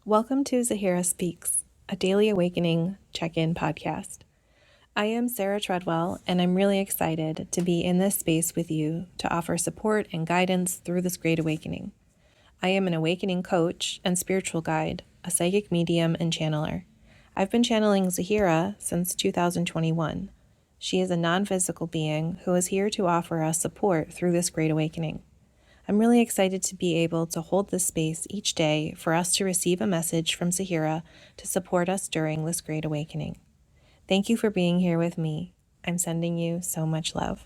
Welcome to Zahera Speaks, a daily awakening check-in podcast. I am Sarah Treadwell, and I'm really excited to be in this space with you to offer support and guidance through this great awakening. I am an awakening coach and spiritual guide, a psychic medium and channeler. I've been channeling Zahera since 2021. She is a non-physical being who is here to offer us support through this great awakening. I'm really excited to be able to hold this space each day for us to receive a message from Sahira to support us during this great awakening. Thank you for being here with me. I'm sending you so much love.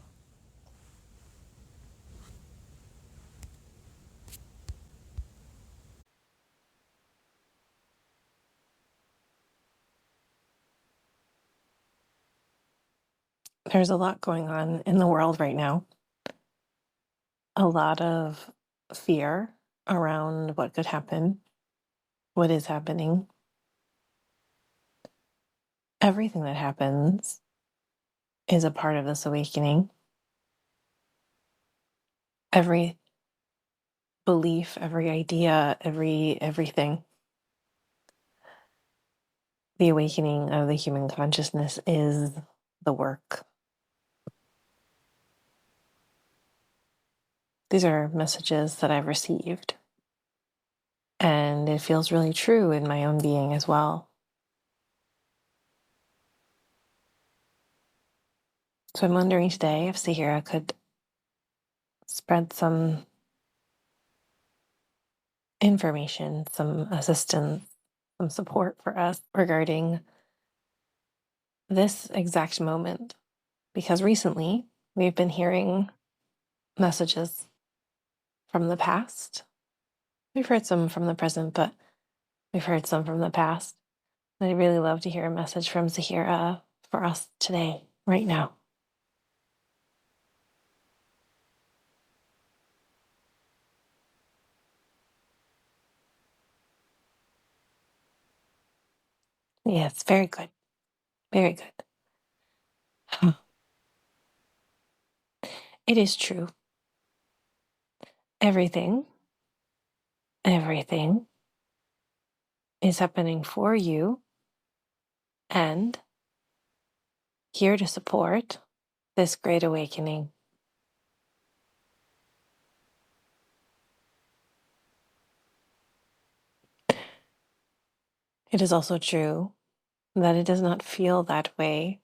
There's a lot going on in the world right now. A lot of fear around what could happen, what is happening. Everything that happens is a part of this awakening. Every belief, every idea, everything. The awakening of the human consciousness is the work. These are messages that I've received, and it feels really true in my own being as well. So I'm wondering today if Sahira could spread some information, some assistance, some support for us regarding this exact moment. Because recently we've been hearing messages from the past. We've heard some from the present, but we've heard some from the past. I'd really love to hear a message from Zahera for us today, right now. Yes, very good. Very good. It is true. Everything is happening for you and here to support this great awakening. It is also true that it does not feel that way.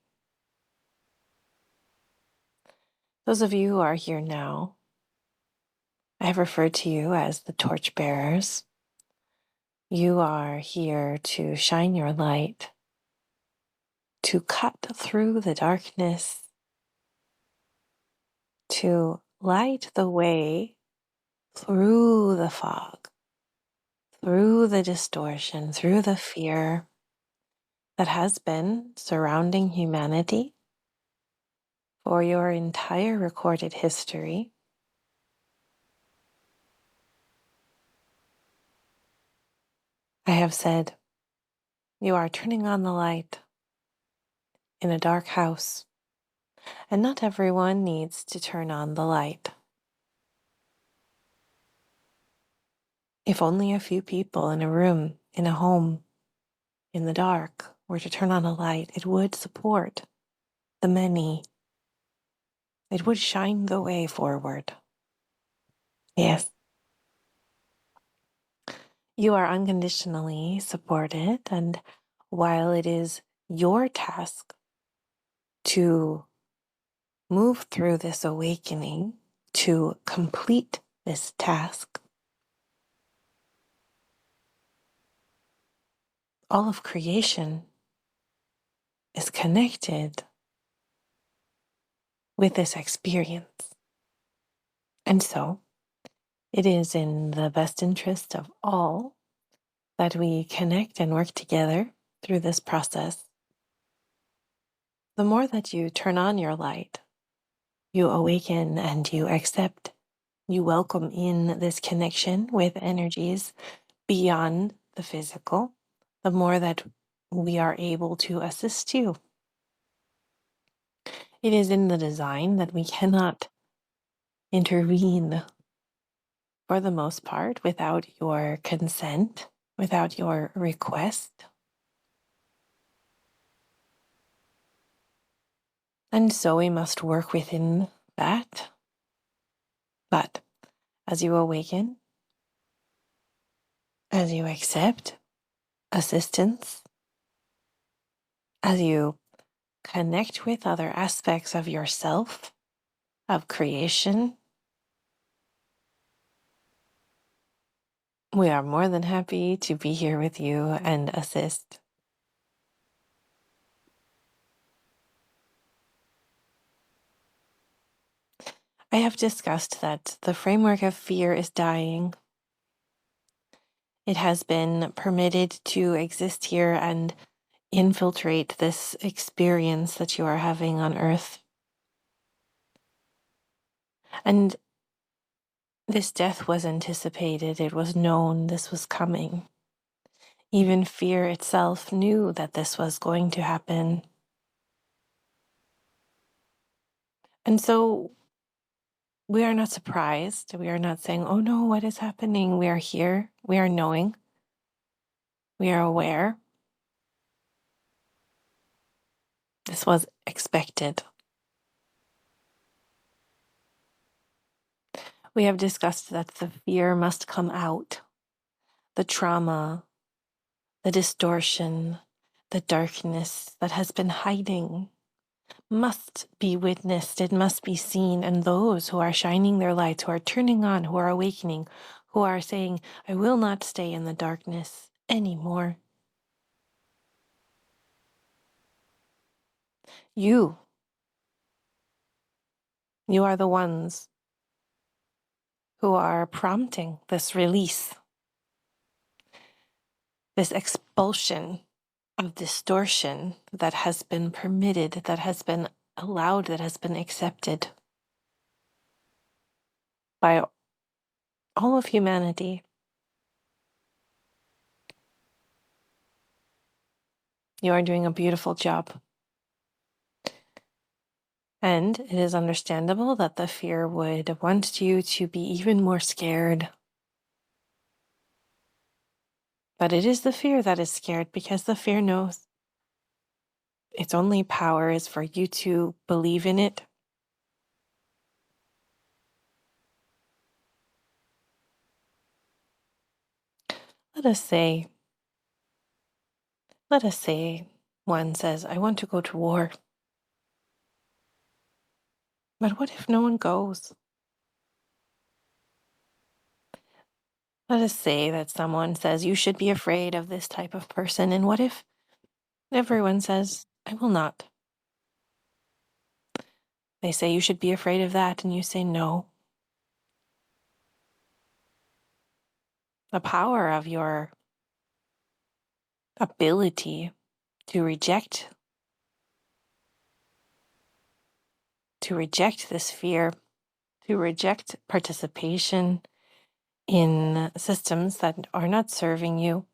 Those of you who are here now, I have referred to you as the torchbearers. You are here to shine your light, to cut through the darkness, to light the way through the fog, through the distortion, through the fear that has been surrounding humanity for your entire recorded history. I have said, you are turning on the light in a dark house, and not everyone needs to turn on the light. If only a few people in a room, in a home, in the dark were to turn on a light, it would support the many. It would shine the way forward. Yes. You are unconditionally supported, and while it is your task to move through this awakening, to complete this task, all of creation is connected with this experience. And so it is in the best interest of all that we connect and work together through this process. The more that you turn on your light, you awaken and you accept, you welcome in this connection with energies beyond the physical, the more that we are able to assist you. It is in the design that we cannot intervene for the most part without your consent. without your request. And so we must work within that. But as you awaken, as you accept assistance, as you connect with other aspects of yourself, of creation, we are more than happy to be here with you and assist. I have discussed that the framework of fear is dying. It has been permitted to exist here and infiltrate this experience that you are having on Earth. And this death was anticipated, it was known this was coming. Even fear itself knew that this was going to happen. And so we are not surprised. We are not saying, oh no, what is happening? We are here. We are knowing. We are aware. This was expected. We have discussed that the fear must come out. The trauma, the distortion, the darkness that has been hiding must be witnessed, it must be seen, and those who are shining their lights, who are turning on, who are awakening, who are saying, I will not stay in the darkness anymore. You are the ones who are prompting this release, this expulsion of distortion that has been permitted, that has been allowed, that has been accepted by all of humanity. You are doing a beautiful job. And it is understandable that the fear would want you to be even more scared. But it is the fear that is scared because the fear knows its only power is for you to believe in it. Let us say one says, I want to go to war. But what if no one goes? Let us say that someone says, you should be afraid of this type of person. And what if everyone says, I will not? They say you should be afraid of that, and you say no. The power of your ability to reject this fear, to reject participation in systems that are not serving you.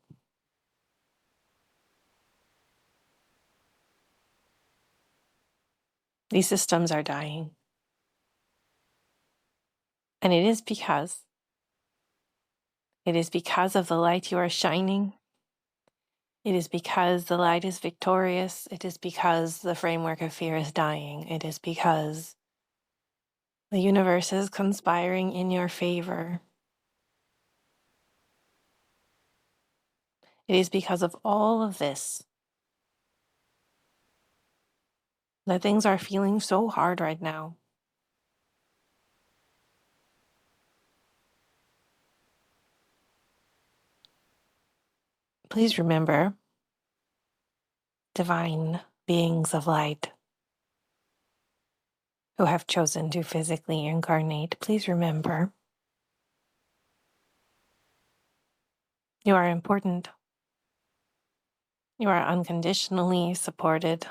These systems are dying. And it is because of the light you are shining. It is because the light is victorious. It is because the framework of fear is dying. It is because the universe is conspiring in your favor. It is because of all of this that things are feeling so hard right now. Please remember, divine beings of light who have chosen to physically incarnate, please remember, you are important. You are unconditionally supported.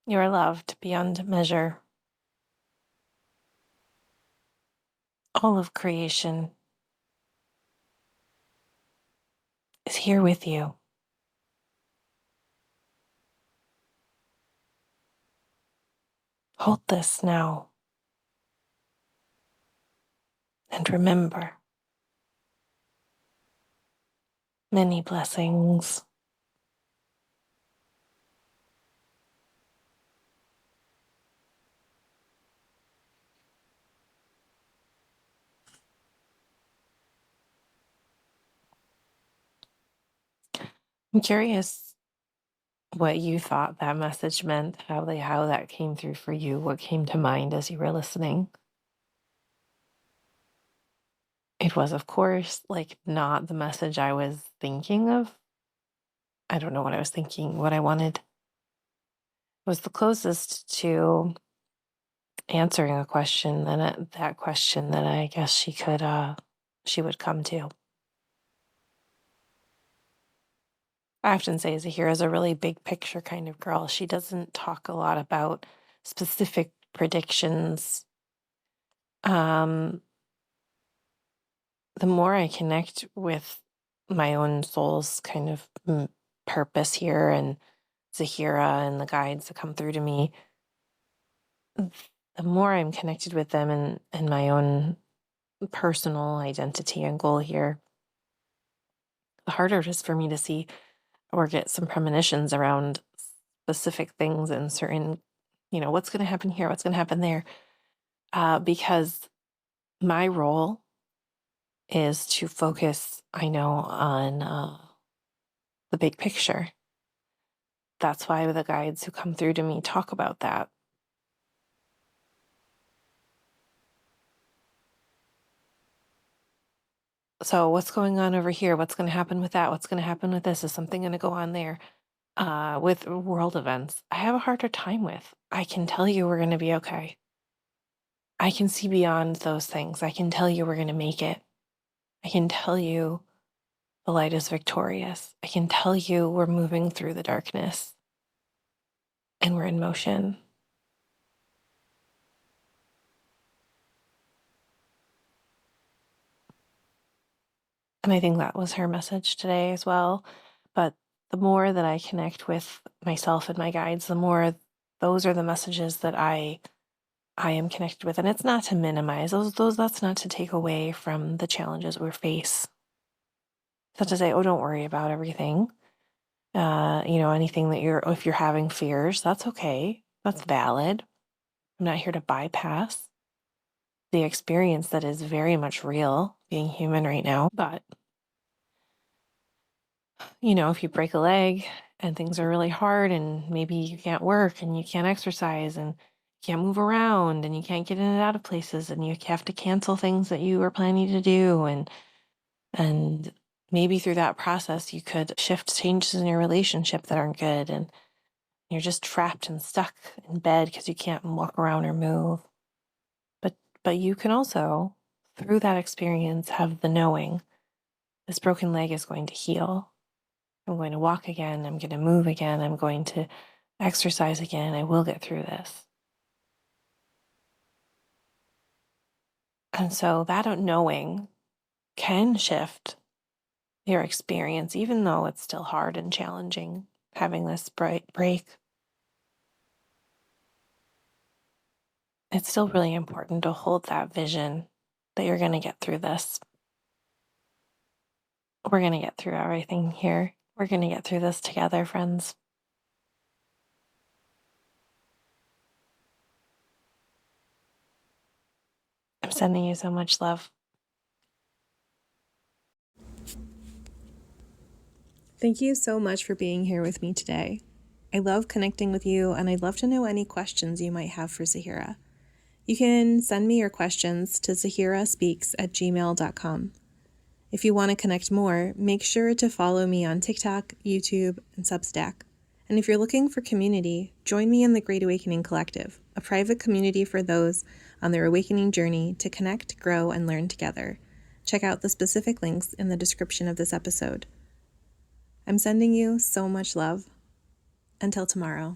You are loved beyond measure. All of creation is here with you. Hold this now. And remember, Many blessings. I'm curious what you thought that message meant, how that came through for you, what came to mind as you were listening. It was, of course, like not the message I was thinking of. I don't know what I was thinking. What I wanted was the closest to answering a question, that question that I guess she would come to. I often say Zahira is a really big picture kind of girl. She doesn't talk a lot about specific predictions. The more I connect with my own soul's kind of purpose here and Zahira and the guides that come through to me, the more I'm connected with them and my own personal identity and goal here, the harder it is for me to see or get some premonitions around specific things and certain, what's going to happen here, what's going to happen there. Because my role is to focus, I know, on the big picture. That's why the guides who come through to me talk about that. So what's going on over here? What's going to happen with that? What's going to happen with this? Is something going to go on there? With world events, I have a harder time with. I can tell you we're going to be okay. I can see beyond those things. I can tell you we're going to make it. I can tell you the light is victorious. I can tell you we're moving through the darkness and we're in motion. And I think that was her message today as well. But the more that I connect with myself and my guides, the more those are the messages that I am connected with. And it's not to minimize those, that's not to take away from the challenges we face. It's not to say, oh, don't worry about everything. Anything that if you're having fears, that's okay. That's valid. I'm not here to bypass the experience that is very much real, being human right now. But, if you break a leg and things are really hard and maybe you can't work and you can't exercise and can't move around and you can't get in and out of places and you have to cancel things that you were planning to do and maybe through that process you could shift changes in your relationship that aren't good and you're just trapped and stuck in bed because you can't walk around or move. But you can also, through that experience, have the knowing this broken leg is going to heal. I'm going to walk again. I'm going to move again. I'm going to exercise again. I will get through this. And so that knowing can shift your experience, even though it's still hard and challenging having this break. It's still really important to hold that vision that you're going to get through this. We're going to get through everything here. We're going to get through this together, friends. I'm sending you so much love. Thank you so much for being here with me today. I love connecting with you, and I'd love to know any questions you might have for Sahira. You can send me your questions to zahiraspeaks@gmail.com. If you want to connect more, make sure to follow me on TikTok, YouTube, and Substack. And if you're looking for community, join me in the Great Awakening Collective, a private community for those on their awakening journey to connect, grow, and learn together. Check out the specific links in the description of this episode. I'm sending you so much love. Until tomorrow.